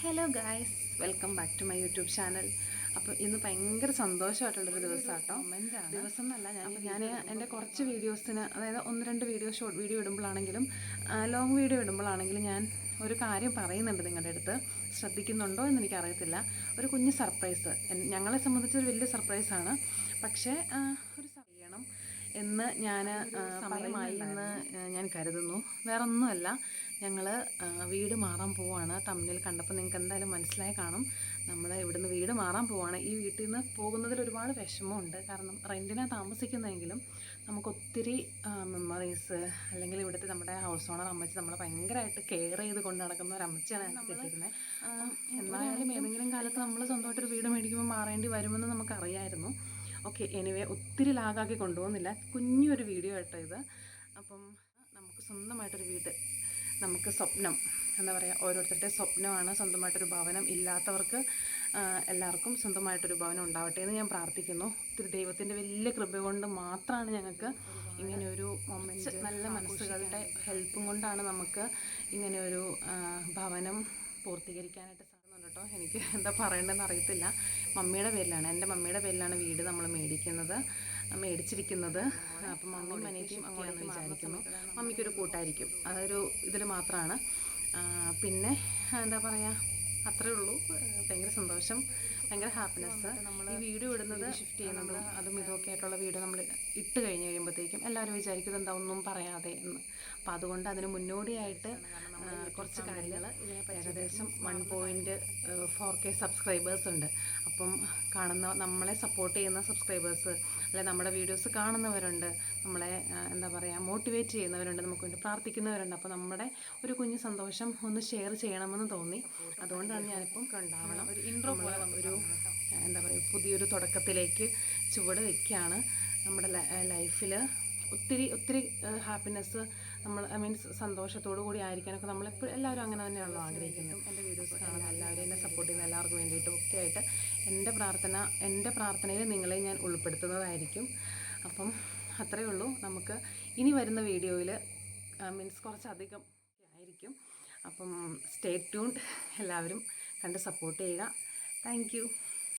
Hello guys, welcome back to my YouTube channel. അപ്പോൾ ഇന്ന് ഭയങ്കര സന്തോഷമായിട്ടുള്ളൊരു ദിവസം കേട്ടോ. ദിവസം എന്നല്ല, ഞാൻ എൻ്റെ കുറച്ച് വീഡിയോസിന്, അതായത് 1-2 വീഡിയോ ഷോർട്ട് വീഡിയോ ഇടുമ്പോഴാണെങ്കിലും ലോങ് വീഡിയോ ഇടുമ്പോഴാണെങ്കിലും ഞാൻ ഒരു കാര്യം പറയുന്നുണ്ട് നിങ്ങളുടെ അടുത്ത്. ശ്രദ്ധിക്കുന്നുണ്ടോ എന്ന് എനിക്കറിയത്തില്ല. ഒരു കുഞ്ഞ് സർപ്രൈസ്, ഞങ്ങളെ സംബന്ധിച്ചൊരു വലിയ സർപ്രൈസാണ്. പക്ഷേ ഒരു ചെയ്യണം എന്ന് ഞാൻ സമയമായി എന്ന് ഞാൻ കരുതുന്നു. വേറൊന്നുമല്ല, ഞങ്ങൾ വീട് മാറാൻ പോവാണ്. തമ്മിൽ കണ്ടപ്പോൾ നിങ്ങൾക്ക് എന്തായാലും മനസ്സിലായി കാണും. നമ്മൾ ഇവിടുന്ന് വീട് മാറാൻ പോവാണ്. ഈ വീട്ടിൽ നിന്ന് പോകുന്നതിൽ ഒരുപാട് വിഷമമുണ്ട്. കാരണം റെൻറ്റിനാണ് താമസിക്കുന്നതെങ്കിലും നമുക്കൊത്തിരി മെമ്മറീസ്, അല്ലെങ്കിൽ ഇവിടുത്തെ നമ്മുടെ ഹൗസ് ഓണർ അമ്മച്ചി നമ്മളെ ഭയങ്കരമായിട്ട് കെയർ ചെയ്ത് കൊണ്ട് നടക്കുന്ന ഒരു അമ്മച്ചിയാണ് ഞങ്ങൾക്ക് കിട്ടിയിരുന്നത്. എന്നായാലും ഏതെങ്കിലും കാലത്ത് നമ്മൾ സ്വന്തമായിട്ടൊരു വീട് മേടിക്കുമ്പോൾ മാറേണ്ടി വരുമെന്ന് നമുക്കറിയായിരുന്നു. ഓക്കെ, എനിവേ ഒത്തിരി ലാഗാക്കി കൊണ്ടുപോകുന്നില്ല. കുഞ്ഞൊരു വീഡിയോ ആയിട്ടോ ഇത്. അപ്പം നമുക്ക് സ്വന്തമായിട്ടൊരു വീട്, നമുക്ക് സ്വപ്നം, എന്താ പറയുക, ഓരോരുത്തരുടെ സ്വപ്നമാണ് സ്വന്തമായിട്ടൊരു ഭവനം. ഇല്ലാത്തവർക്ക് എല്ലാവർക്കും സ്വന്തമായിട്ടൊരു ഭവനം ഉണ്ടാവട്ടെ എന്ന് ഞാൻ പ്രാർത്ഥിക്കുന്നു. ഒത്തിരി ദൈവത്തിൻ്റെ വലിയ കൃപ കൊണ്ട് മാത്രമാണ് ഞങ്ങൾക്ക് ഇങ്ങനെയൊരു മൊമെൻറ്റ്, നല്ല മനസ്സുകളുടെ ഹെൽപ്പും കൊണ്ടാണ് നമുക്ക് ഇങ്ങനെയൊരു ഭവനം പൂർത്തീകരിക്കാനായിട്ട് സാധിക്കുന്നുണ്ട് കേട്ടോ. എനിക്ക് എന്താ പറയേണ്ടതെന്ന് അറിയത്തില്ല. മമ്മിയുടെ പേരിലാണ്, എൻ്റെ മമ്മിയുടെ പേരിലാണ് വീട് നമ്മൾ മേടിച്ചിരിക്കുന്നത്. അപ്പം മമ്മിയും മനേറ്റിയും അങ്ങോട്ടേക്ക് വിചാരിക്കുന്നു. മമ്മിക്കൊരു കൂട്ടായിരിക്കും, അതൊരു ഇതിൽ മാത്രമാണ്. പിന്നെ എന്താ പറയുക, അത്രേ ഉള്ളൂ. ഭയങ്കര സന്തോഷം, ഭയങ്കര ഹാപ്പിനെസ്. ഈ വീഡിയോ ഇടുന്നത്, ഷിഫ്റ്റ് ചെയ്യുന്നത്, അതും ഇതൊക്കെ ആയിട്ടുള്ള വീഡിയോ നമ്മൾ ഇട്ട് കഴിയുമ്പോഴത്തേക്കും എല്ലാവരും വിചാരിക്കും എന്താ ഒന്നും പറയാതെ എന്ന്. അപ്പം അതുകൊണ്ട് അതിന് മുന്നോടിയായിട്ട് കുറച്ച് കാര്യങ്ങൾ, ഏകദേശം 1.4K സബ്സ്ക്രൈബേഴ്സ് ഉണ്ട്. അപ്പം നമ്മളെ സപ്പോർട്ട് ചെയ്യുന്ന സബ്സ്ക്രൈബേഴ്സ്, അല്ലെ നമ്മുടെ വീഡിയോസ് കാണുന്നവരുണ്ട്, നമ്മളെ എന്താ പറയുക മോട്ടിവേറ്റ് ചെയ്യുന്നവരുണ്ട്, നമുക്ക് വേണ്ടി പ്രാർത്ഥിക്കുന്നവരുണ്ട്. അപ്പോൾ നമ്മുടെ ഒരു കുഞ്ഞു സന്തോഷം ഒന്ന് ഷെയർ ചെയ്യണമെന്ന് തോന്നി. അതുകൊണ്ടാണ് ഞാനിപ്പം ഉണ്ടാവണം ഒരു ഇൻട്രോ പോലെ ഒരു എന്താ പറയുക, പുതിയൊരു തുടക്കത്തിലേക്ക് ചുവട് വയ്ക്കുകയാണ്. നമ്മുടെ ലൈഫിൽ ഒത്തിരി ഹാപ്പിനെസ്, നമ്മൾ മീൻസ് സന്തോഷത്തോടു കൂടി ആയിരിക്കാനൊക്കെ നമ്മളെപ്പോഴും എല്ലാവരും അങ്ങനെ തന്നെയാണല്ലോ ആഗ്രഹിക്കുന്നത്. എൻ്റെ വീഡിയോസ് കാണാൻ എല്ലാവരും എന്നെ സപ്പോർട്ട് ചെയ്യുന്ന എല്ലാവർക്കും വേണ്ടിയിട്ടും ഒക്കെ ആയിട്ട് എൻ്റെ പ്രാർത്ഥനയിൽ നിങ്ങളെ ഞാൻ ഉൾപ്പെടുത്തുന്നതായിരിക്കും. അപ്പം അത്രയേ ഉള്ളൂ. നമുക്ക് ഇനി വരുന്ന വീഡിയോയിൽ മീൻസ് കുറച്ചധികം ആയിരിക്കും. അപ്പം സ്റ്റേ ട്യൂൺഡ്, എല്ലാവരും കണ്ട് സപ്പോർട്ട് ചെയ്യുക. Thank you.